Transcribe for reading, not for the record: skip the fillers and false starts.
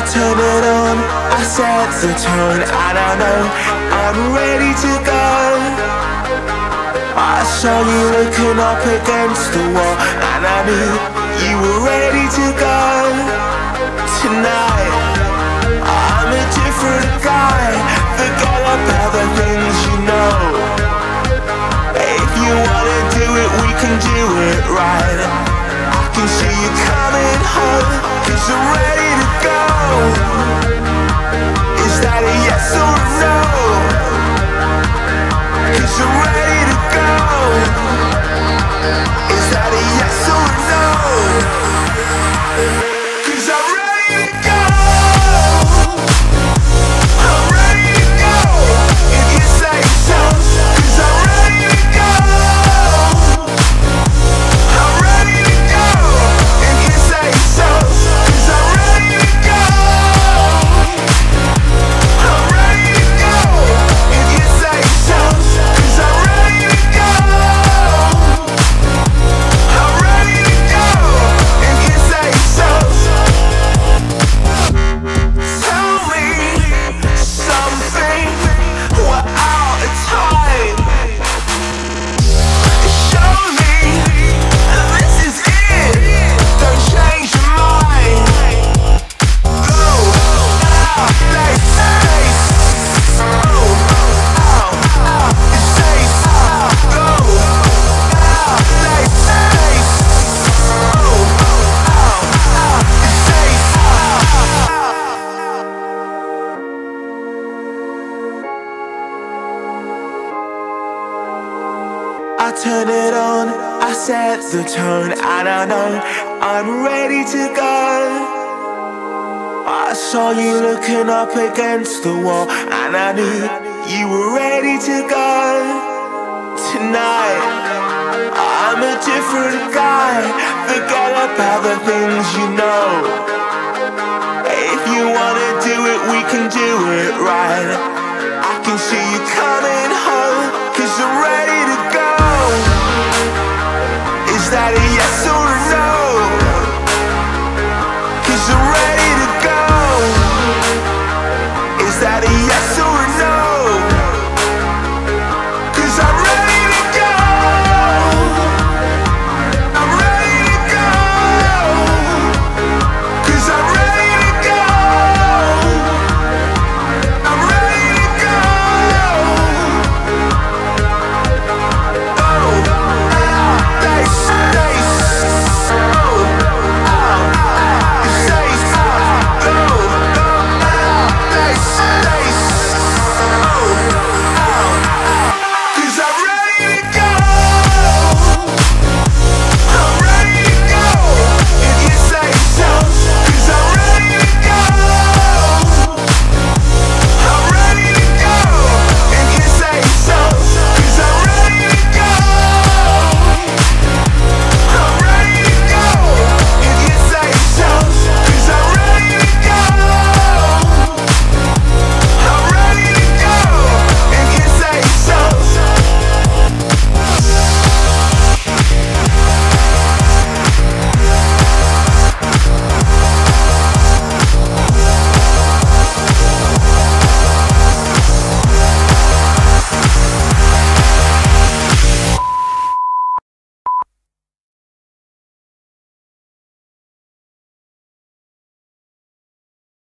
turn it on, I set the tone, and I know I'm ready to go. I saw you looking up against the wall, and I knew you were ready to go. Tonight, I'm a different guy. Forget about the things you know. If you wanna do it, we can do it right. I can see you coming home, 'cause I'm ready to go. Is that a yes or a no? 'Cause I'm ready to go. Is that a yes or a no? 'Cause I'm ready to go. I'm ready to go. If you say so. 'Cause I'm ready to go. I'm ready to go. If you say so. 'Cause I'm ready to go. I'm ready to go. If you say so. 'Cause I'm ready to go. I'm ready to go. If you say so. Tell me something, we're out of time. Show me this is it. Don't change your mind. Go out, they say. Go out, they say. Go out, they say. Go out, they say. I turn it on, I set the tone, and I know I'm ready to go. I saw you looking up against the wall, and I knew you were ready to go. Tonight, I'm a different guy. Forget about the things you know. If you wanna do it, we can do it right. I can see you coming home, 'cause I'm ready to go. Is that a yes or